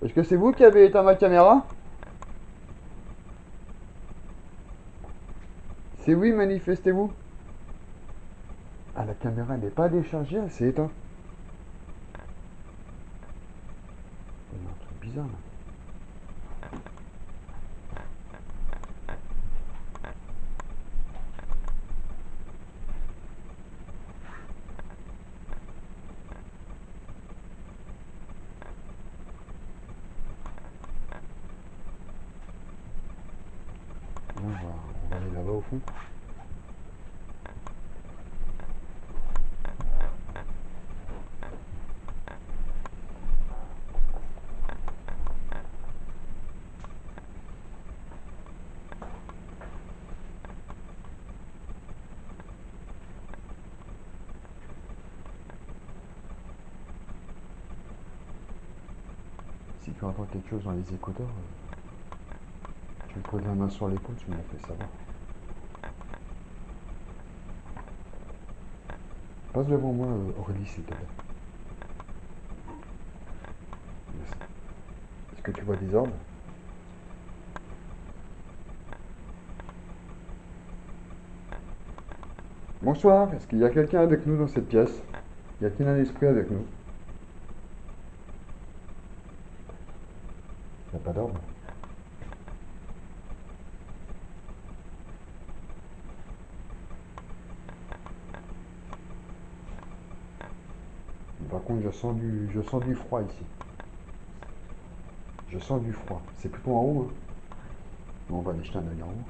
Est-ce que c'est vous qui avez éteint ma caméra? C'est oui, manifestez-vous. Ah, la caméra n'est pas déchargée, elle s'est éteinte. Il y a un truc bizarre là. On va aller là-bas au fond. Si tu entends quelque chose dans les écouteurs, tu me poses la main sur l'épaule, tu me la fais savoir. Passe devant moi, Aurélie, s'il te plaît. Merci. Est-ce que tu vois des orbes? Bonsoir, est-ce qu'il y a quelqu'un avec nous dans cette pièce? Y a-t-il un esprit avec nous? Il n'y a pas d'orbe. Par contre, je sens du froid ici. Je sens du froid. C'est plutôt en haut, hein. On va aller jeter un œil en haut.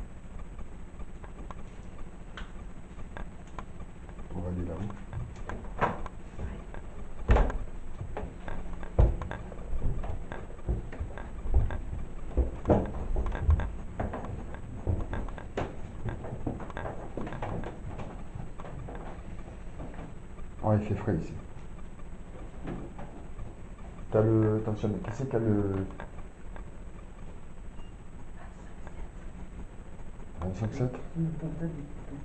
On va aller là-haut. Oh, il fait frais ici. T'as le. Attends, qui c'est qui a le. 25,7? Mon portable est coupé.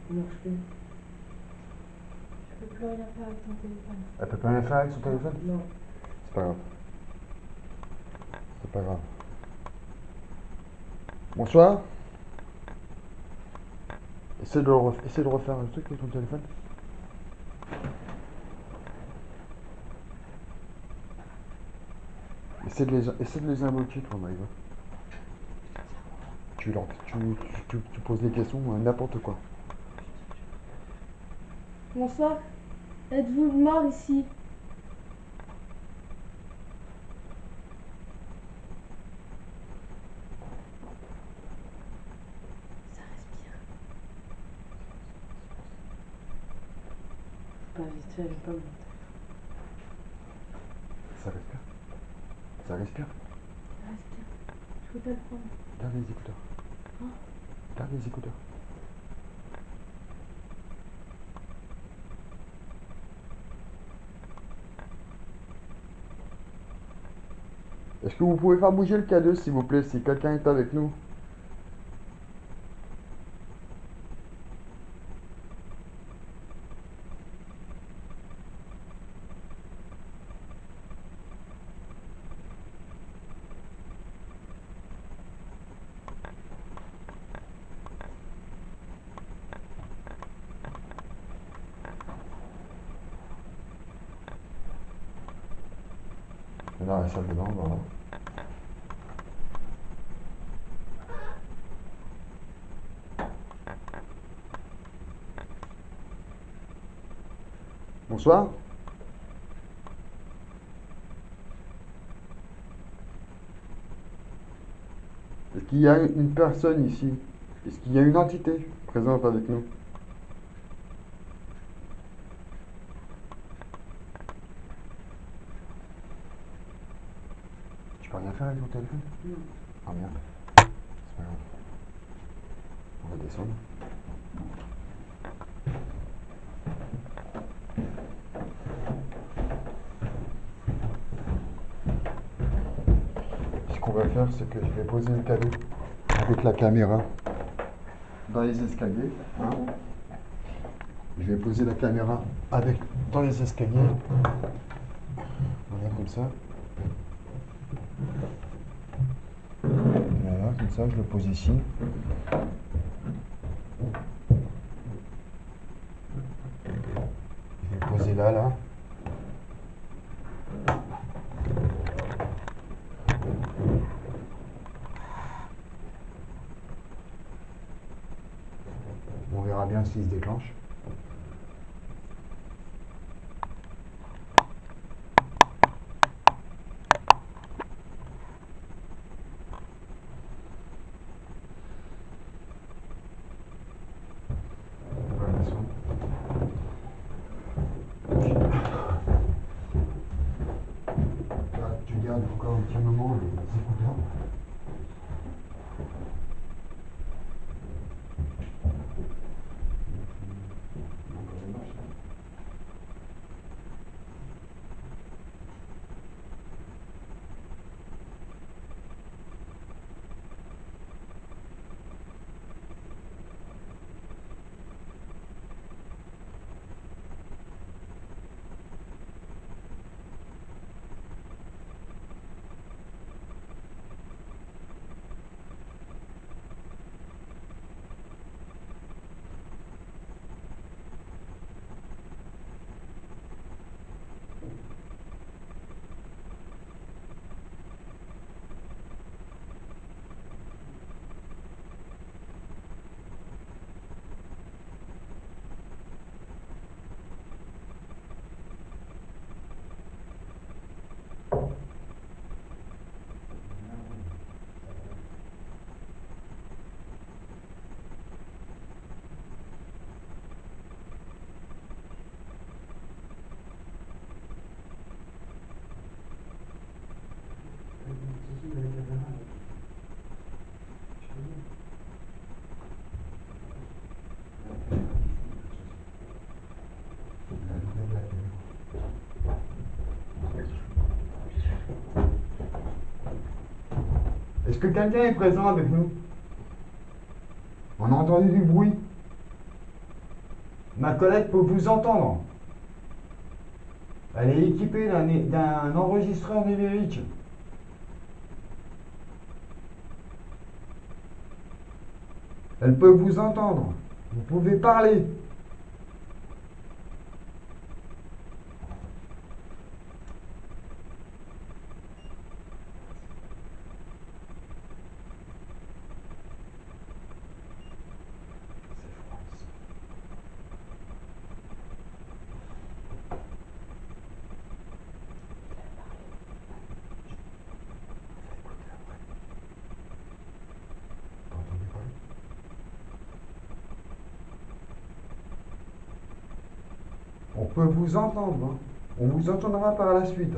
Il marche plus. Je peux plus rien faire avec ton téléphone. Elle peut pas rien faire avec son téléphone? Non. C'est pas grave. C'est pas grave. Bonsoir. Essaie de refaire un truc avec ton téléphone. Essaie de les invoquer, toi, Maïva. Tu poses des questions, n'importe quoi. Bonsoir. Êtes-vous mort ici? Ça respire. Pas vite fait, j'ai pas mon téléphone. Ça respire. Ça respire. Ça respire. Je peux pas le prendre. Garde les écouteurs. Hein? Garde les écouteurs. Est-ce que vous pouvez faire bouger le K2, s'il vous plaît, si quelqu'un est avec nous? Dans la salle de bain, voilà. Bonsoir. Est-ce qu'il y a une personne ici? Est-ce qu'il y a une entité présente avec nous? Tu peux rien faire avec ton téléphone? Non. Ah merde. C'est pas grave. On va descendre. Ce qu'on va faire, c'est que je vais poser le cadeau avec la caméra dans les escaliers. Hein. Je vais poser la caméra dans les escaliers. comme ça. Voilà, comme ça, je le pose ici. Je vais le poser là. On verra bien s'il se déclenche. Là, tu gardes encore un petit moment les écouteurs. Est-ce que quelqu'un est présent avec nous? On a entendu du bruit. Ma collègue peut vous entendre. Elle est équipée d'un enregistreur numérique. Elle peut vous entendre. Vous pouvez parler. On peut vous entendre. Hein. On vous entendra par la suite.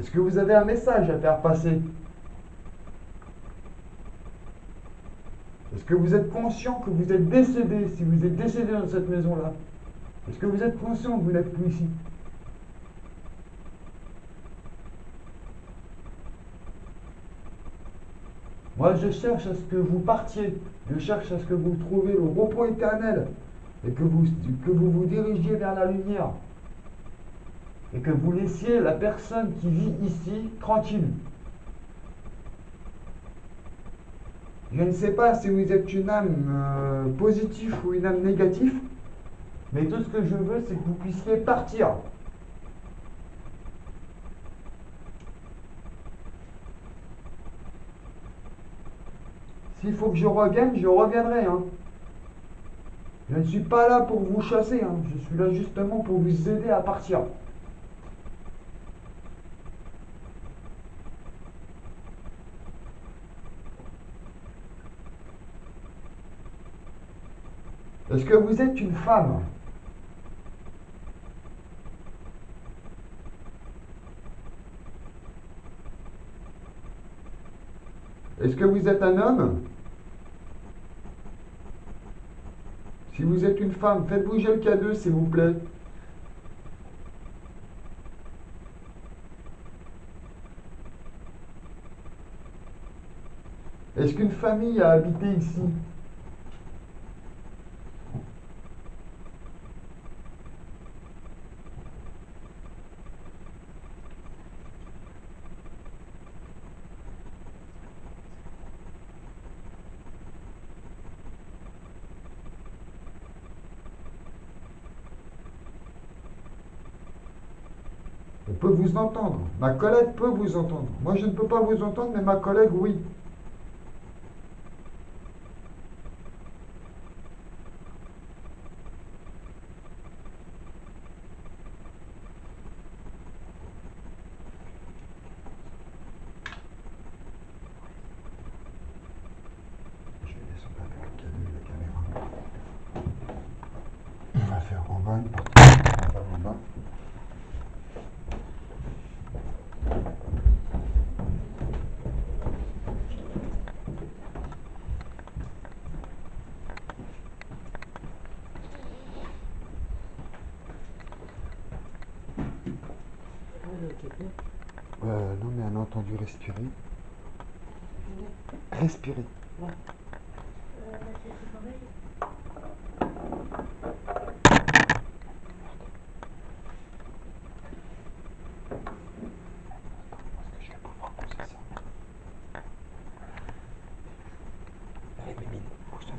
Est-ce que vous avez un message à faire passer? Est-ce que vous êtes conscient que vous êtes décédé, si vous êtes décédé dans cette maison-là? Est-ce que vous êtes conscient que vous n'êtes plus ici? Moi, je cherche à ce que vous partiez. Je cherche à ce que vous trouviez le repos éternel et que vous dirigiez vers la lumière. Et que vous laissiez la personne qui vit ici tranquille. Je ne sais pas si vous êtes une âme positive ou une âme négative, mais tout ce que je veux, c'est que vous puissiez partir. S'il faut que je revienne, je reviendrai. Hein. Je ne suis pas là pour vous chasser. Hein. Je suis là justement pour vous aider à partir. Est-ce que vous êtes une femme? Est-ce que vous êtes un homme? Si vous êtes une femme, faites bouger le K2, s'il vous plaît. Est-ce qu'une famille a habité ici? peut vous entendre. Ma collègue peut vous entendre. Moi, je ne peux pas vous entendre, mais ma collègue, oui. Je vais descendre avec la caméra. On va faire en bas une partie. On va faire en bas. Non, mais elle a entendu respirer. Respirer. Est-ce que je vais pouvoir poser ça? Allez, Mimine, bouge ta main.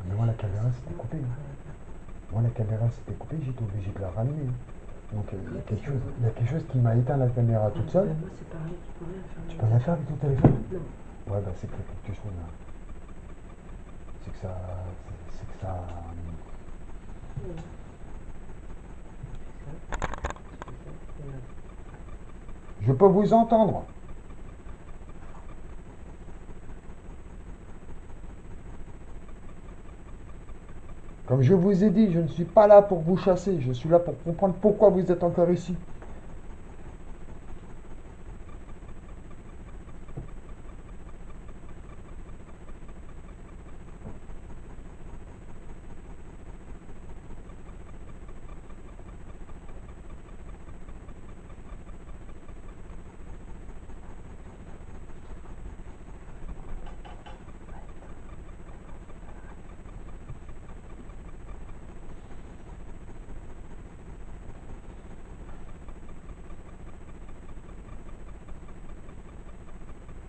Mais moi, la caméra, c'était coupé. Moi, la caméra, c'était coupé, j'étais obligé de la ramener. Donc, il y a quelque chose qui m'a éteint la caméra toute seule. Moi, c'est pareil, Tu peux rien faire avec ton téléphone? Non. Ouais, bah, c'est quelque chose là. C'est que ça. C'est que ça. Je peux vous entendre. Comme je vous ai dit, je ne suis pas là pour vous chasser. Je suis là pour comprendre pourquoi vous êtes encore ici.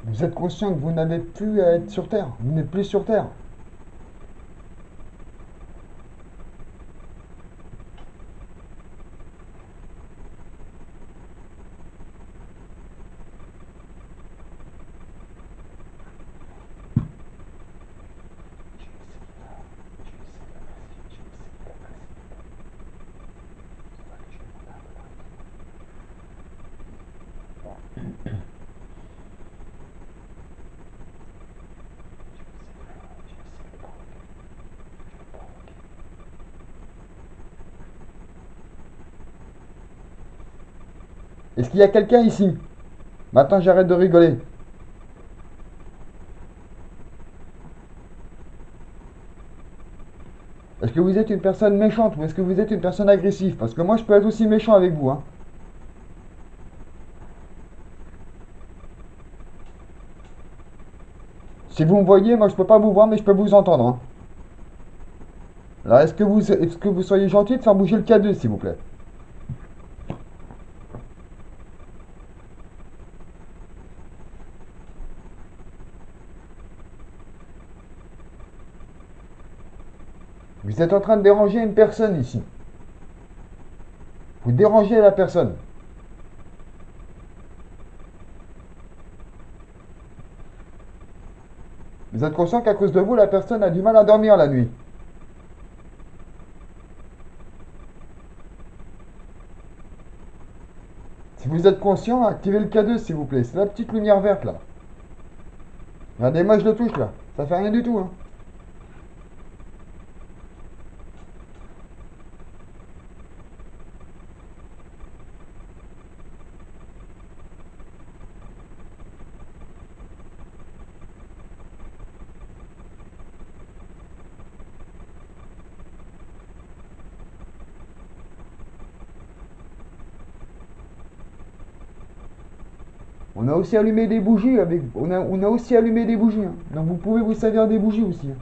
Vous êtes conscient que vous n'avez plus à être sur Terre. Vous n'êtes plus sur Terre. Est-ce qu'il y a quelqu'un ici? Maintenant, j'arrête de rigoler. Est-ce que vous êtes une personne méchante ou est-ce que vous êtes une personne agressive? Parce que moi, je peux être aussi méchant avec vous, hein. Si vous me voyez, moi, je peux pas vous voir, mais je peux vous entendre, hein. Alors, est-ce que vous seriez gentil de faire bouger le K2, s'il vous plaît? Vous êtes en train de déranger une personne ici. Vous dérangez la personne. Vous êtes conscient qu'à cause de vous, la personne a du mal à dormir la nuit? Si vous êtes conscient, activez le K2 s'il vous plaît. C'est la petite lumière verte là. Regardez, moi je le touche là. Ça fait rien du tout. Hein. On a aussi allumé des bougies avec. On a aussi allumé des bougies. Hein. Donc vous pouvez vous servir des bougies aussi. Hein.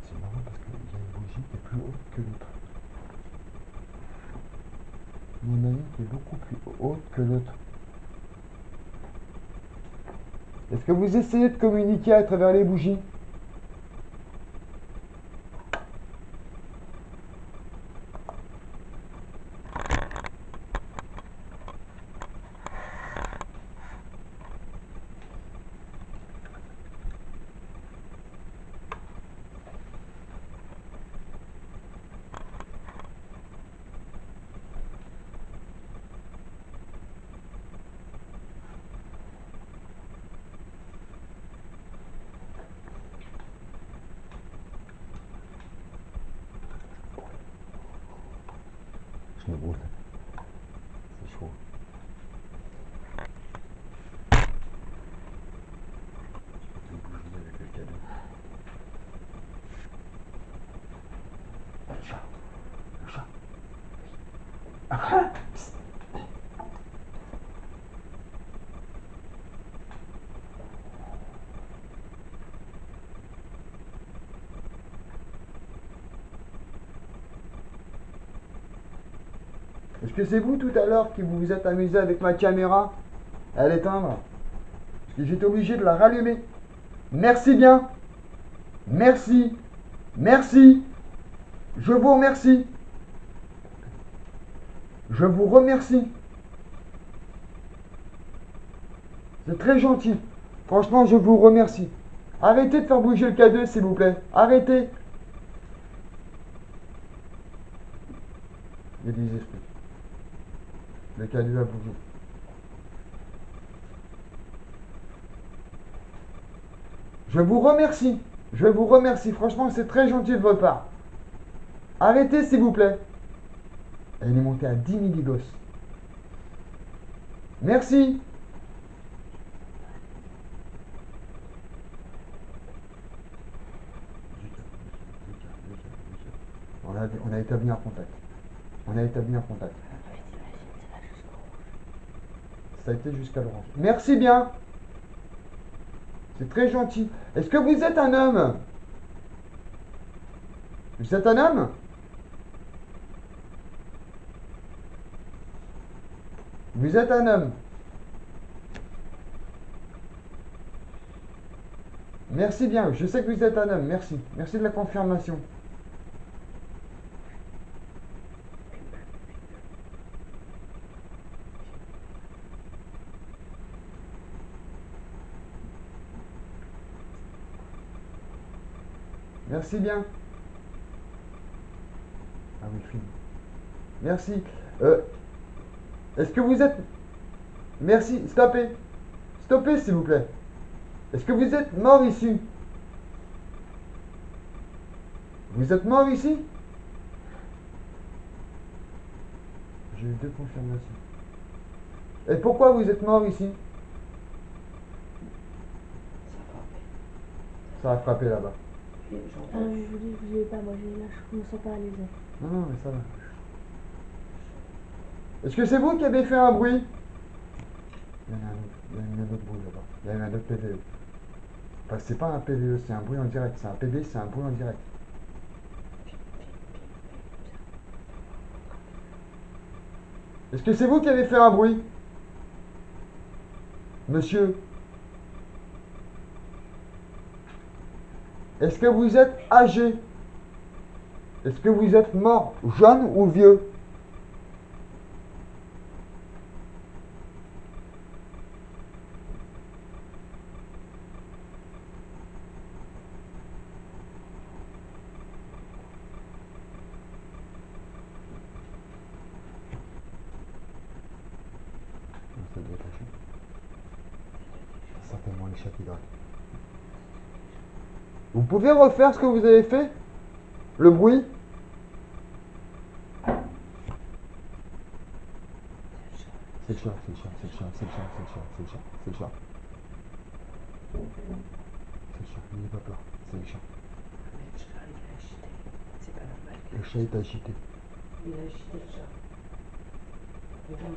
C'est marrant parce qu'il y a une bougie qui est plus haute que l'autre. Il y en a une qui est beaucoup plus haute que l'autre. Est-ce que vous essayez de communiquer à travers les bougies? Je me brûle. C'est chaud. Deux bougies avec le cadeau. Le chat. Le chat. Ah, psst. Est-ce que c'est vous tout à l'heure qui vous êtes amusé avec ma caméra à l'éteindre? Parce que j'étais obligé de la rallumer. Merci bien. Merci. Merci. Je vous remercie. Je vous remercie. C'est très gentil. Franchement, je vous remercie. Arrêtez de faire bouger le K2, s'il vous plaît. Arrêtez. Il y a des esprits. Le K2 a bougé. Je vous remercie. Je vous remercie. Franchement, c'est très gentil de votre part. Arrêtez, s'il vous plaît. Elle est montée à 10 milligauss. Merci. On a établi un contact. On a établi un contact. Ça a été jusqu'à l'orange. Merci bien. C'est très gentil. Est-ce que vous êtes un homme? Vous êtes un homme? Vous êtes un homme. Merci bien. Je sais que vous êtes un homme. Merci. Merci de la confirmation. Merci bien. Ah oui, film. Merci. Est-ce que vous êtes... Merci. Stoppez. Stoppez, s'il vous plaît. Est-ce que vous êtes mort ici? Vous êtes mort ici? J'ai eu 2 confirmations. Et pourquoi vous êtes mort ici? Ça a frappé là-bas. Je vous dis, vous avez pas, moi là, je me sens pas à l'aise. Non, mais ça va. Est-ce que c'est vous qui avez fait un bruit? Il y en a un autre, il y a eu un autre bruit là-bas. Il y a eu un autre PVE. Enfin, c'est pas un PVE, c'est un bruit en direct. C'est un PD, c'est un bruit en direct. Est-ce que c'est vous qui avez fait un bruit? Monsieur? Est-ce que vous êtes âgé? Est-ce que vous êtes mort, jeune ou vieux? chat qui gratte. Vous pouvez refaire ce que vous avez fait? Le bruit? C'est le chat, c'est le chat, c'est le chat, c'est le chat, c'est le chat, c'est le chat, c'est le chat. C'est le chat, n'ayez pas peur, c'est le chat. Mais le chat, il a agité. C'est pas normal. Le chat est agité. Il a agité le chat. Mais bon,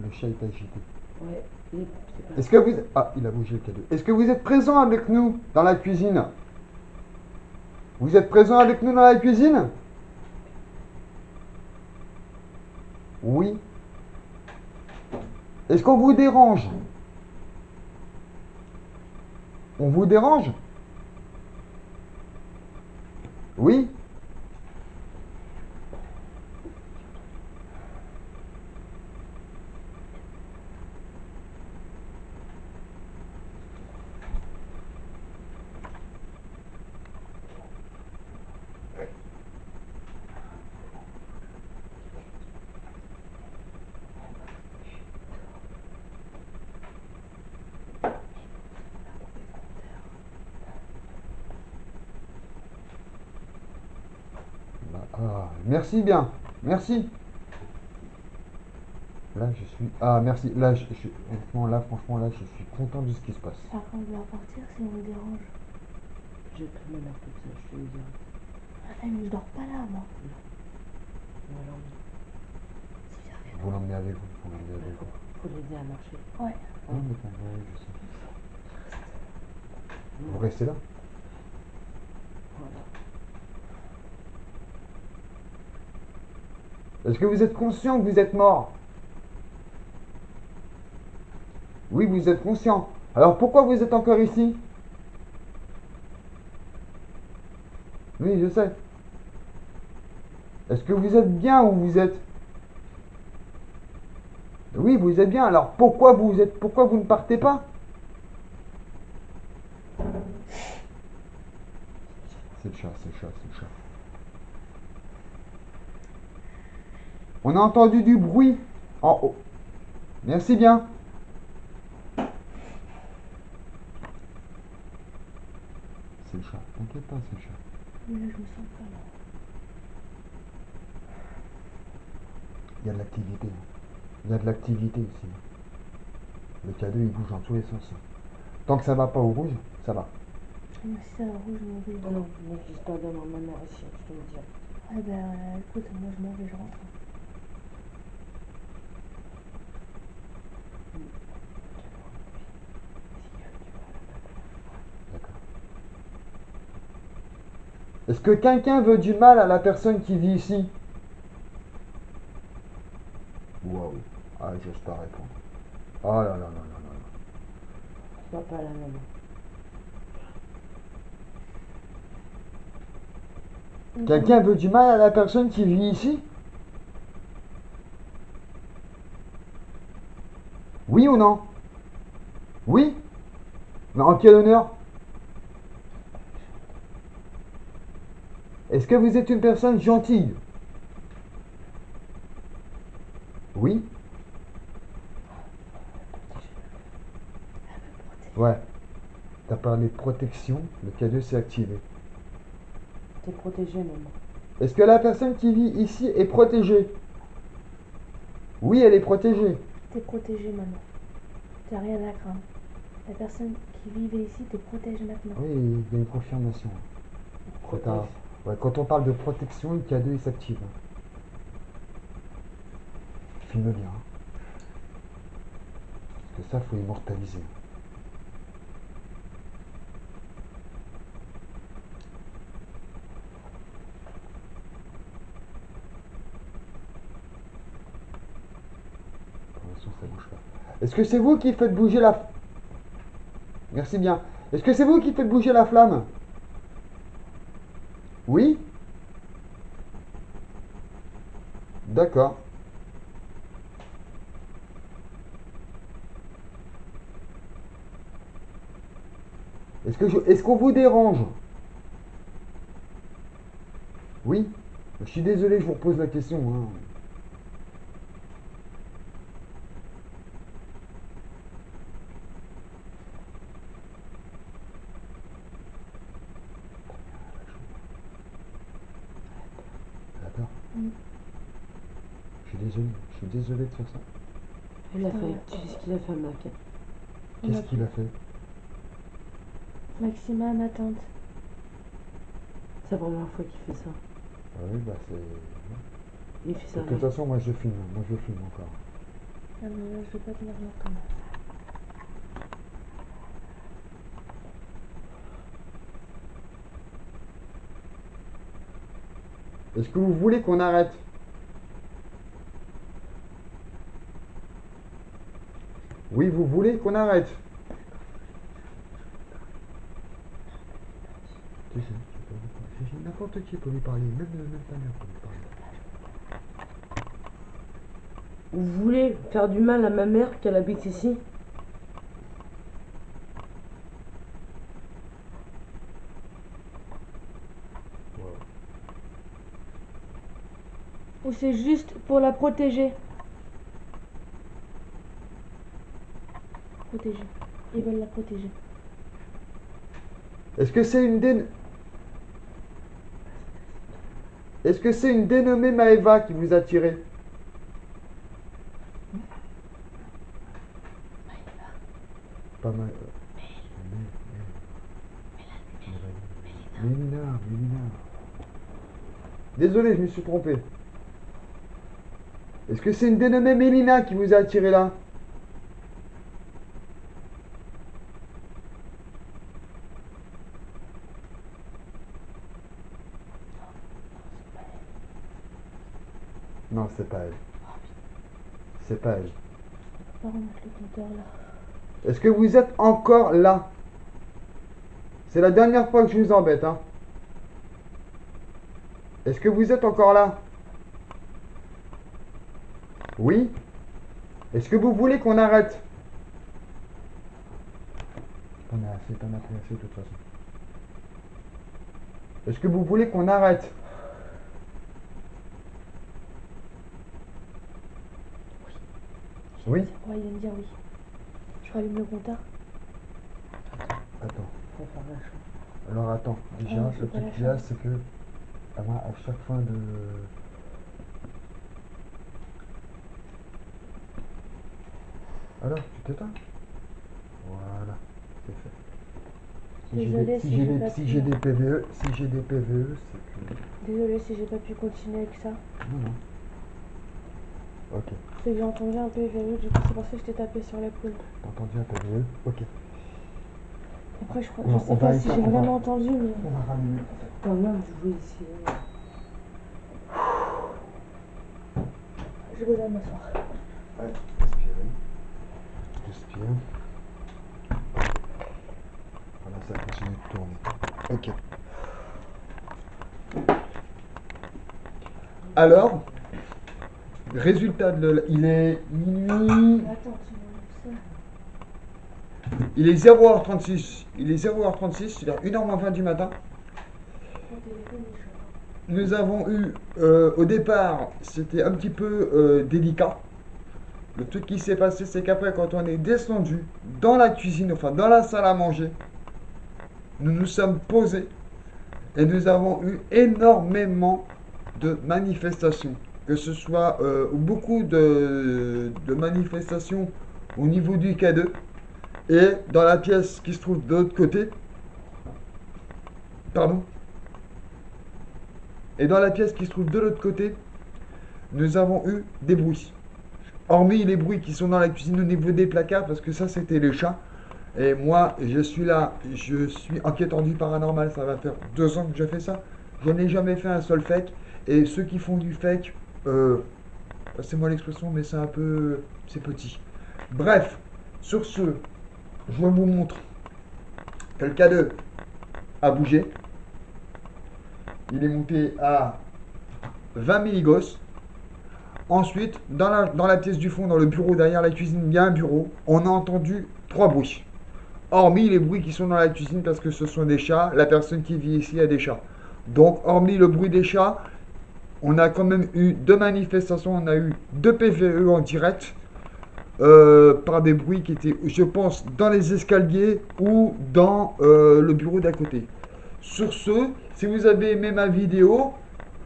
Le chat est agité. ouais, c'est pas Est-ce que vous... Ah, il a bougé le cadeau. Est-ce que vous êtes présent avec nous dans la cuisine? Vous êtes présent avec nous dans la cuisine? Oui. Est-ce qu'on vous dérange? On vous dérange? Oui. Ah, merci bien. Merci. Là, je suis... Ah, merci. Là, honnêtement, là, franchement, là, je suis content de ce qui se passe. Par contre, on doit partir si on le dérange. J'ai pris ma mère toute seule, je te le dis. Ah, mais je dors pas là, moi. Voilà, Si j'arrive. Vous l'emmenez avec vous. Vous l'emmenez avec vous. faut l'aider à marcher. Ouais. Non, mais quand même, je sais. Vous restez là? Voilà. Est-ce que vous êtes conscient que vous êtes mort? Oui, vous êtes conscient. Alors pourquoi vous êtes encore ici? Oui, je sais. Est-ce que vous êtes bien où vous êtes? Oui, vous êtes bien. Alors pourquoi vous ne partez pas? C'est le chat, c'est le chat, c'est le chat. On a entendu du bruit en haut. Merci bien. C'est le chat. T'inquiète pas, c'est le chat. Mais là, je me sens pas là. Il y a de l'activité. Il y a de l'activité ici. Le cadeau, il bouge dans tous les sens. Tant que ça va pas au rouge, ça va. Moi, si ça va rouge, je m'en vais. Non, non, n'existe pas d'homme en ma mère ici, je te le dis. Ouais, ben, écoute, moi, je m'en vais, je rentre. D'accord. Est-ce que quelqu'un veut du mal à la personne qui vit ici? Waouh. Ah, j'ose pas répondre. Oh là là là là là là. Sois pas la même. Quelqu'un veut du mal à la personne qui vit ici? Oui ou non? Oui? Mais en quel honneur? Est-ce que vous êtes une personne gentille? Oui? Ouais. T'as parlé de protection, le cadeau s'est activé. T'es protégé, maman. Est-ce que la personne qui vit ici est protégée? Oui, elle est protégée. T'es protégé, maman. T'as rien à craindre. La personne qui vivait ici te protège maintenant. Oui, il y a une confirmation. Ouais, quand on parle de protection, le cadeau il s'active. Filme bien. Parce que ça, faut immortaliser. Pour l'instant, ça bouge pas. Est-ce que c'est vous qui faites bouger la... Merci bien. Est-ce que c'est vous qui faites bouger la flamme? Oui? D'accord. Est-ce qu'on vous dérange? Oui? Je suis désolé, je vous repose la question. Hein. Je suis désolé de faire ça. Il a fait, tu sais ce qu'il a fait, Mac. Qu'est-ce qu'il a fait? Maxima en attente. C'est la première fois qu'il fait ça. Ah oui, bah c'est... Il fait ça. De toute façon, moi je filme encore. Ah mais là, je vais pas tenir longtemps. Est-ce que vous voulez qu'on arrête? Oui, vous voulez qu'on arrête? Tu sais, n'importe qui peut lui parler, même ta mère peut lui parler. Vous voulez faire du mal à ma mère qu'elle habite ici? Ou c'est juste pour la protéger? Protéger. Ils veulent la protéger. Est-ce que c'est Est-ce que c'est une dénommée Maëva qui vous a tiré? Pas mal. Mélina. Désolé, je me suis trompé. Est-ce que c'est une dénommée Mélina qui vous a attiré là? Non, c'est pas elle. C'est pas elle. On va pas remettre le compteur là. Est-ce que vous êtes encore là? C'est la dernière fois que je vous embête, hein. Est-ce que vous êtes encore là? Oui? Est-ce que vous voulez qu'on arrête? T'en as pris assez de toute façon. Est-ce que vous voulez qu'on arrête? Oui? Ouais, il va me dire oui. Je rallume le compteur. Attends. Faut faire la chose. Alors attends. Déjà, Ah, le c'est pas truc la qu'il y a, chambre. c'est que à chaque fin de... Alors, tu t'éteins? Voilà, c'est fait. Désolée si j'ai pas Si pu. j'ai des PVE, c'est que... Désolée si j'ai pas pu continuer avec ça. Non. Ok. C'est que j'ai entendu un peu verrou, du coup c'est pour ça que je t'ai tapé sur l'épaule. T'as entendu un PVE? Ok. Après je crois, Non, je sais on va pas y si faire, j'ai on va- vraiment entendu mais. On va rallumer. Quand même, je veux ici. J'ai besoin de m'asseoir. Ouais, respirez. Respire. Voilà, ça continue de tourner. Ok. Alors, résultat il est minuit. Attends, tu m'enlèves ça. Il est 0h36. Il est 0h36, il est 1h moins 20 du matin. Ton téléphone est chaud. Nous avons eu, au départ, c'était un petit peu délicat. Le truc qui s'est passé, c'est qu'après, quand on est descendu dans la cuisine, enfin dans la salle à manger, nous nous sommes posés et nous avons eu énormément de manifestations. Que ce soit beaucoup de manifestations au niveau du K2 et dans la pièce qui se trouve de l'autre côté. Pardon. Et dans la pièce qui se trouve de l'autre côté, nous avons eu des bruits. Hormis les bruits qui sont dans la cuisine au niveau des placards, parce que ça c'était les chats. Et moi, je suis là, je suis enquêteur du paranormal, ça va faire 2 ans que je fais ça. Je n'ai jamais fait un seul fake. Et ceux qui font du fake, passez-moi l'expression, mais c'est un peu... c'est petit. Bref, sur ce, je vous montre que le K2 a bougé. Il est monté à 20 milligauss. Ensuite, dans la pièce du fond, dans le bureau derrière la cuisine, il y a un bureau. On a entendu 3 bruits. Hormis les bruits qui sont dans la cuisine parce que ce sont des chats. La personne qui vit ici a des chats. Donc, hormis le bruit des chats, on a quand même eu 2 manifestations. On a eu 2 PVE en direct par des bruits qui étaient, je pense, dans les escaliers ou dans le bureau d'à côté. Sur ce, si vous avez aimé ma vidéo,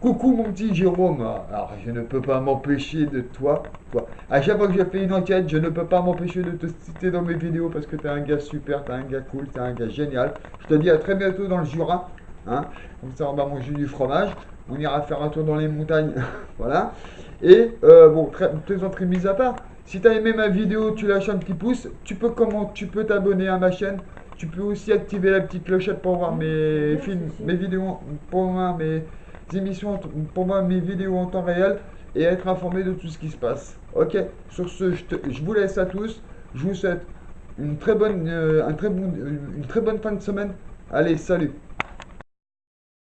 Coucou mon petit Jérôme. Alors je ne peux pas m'empêcher de toi. À chaque fois que je fais une enquête, je ne peux pas m'empêcher de te citer dans mes vidéos parce que t'es un gars super, t'es un gars cool, t'es un gars génial. Je te dis à très bientôt dans le Jura. Hein. Comme ça on va manger du fromage. On ira faire un tour dans les montagnes. Voilà. Et bon, plaisanterie mise à part. Si tu as aimé ma vidéo, tu lâches un petit pouce. Tu peux t'abonner à ma chaîne. Tu peux aussi activer la petite clochette pour voir mes films, mes vidéos, pour voir mes émissions, pour voir mes vidéos en temps réel et être informé de tout ce qui se passe. Ok, sur ce, je vous laisse à tous. Je vous souhaite une très bonne fin de semaine. Allez, salut!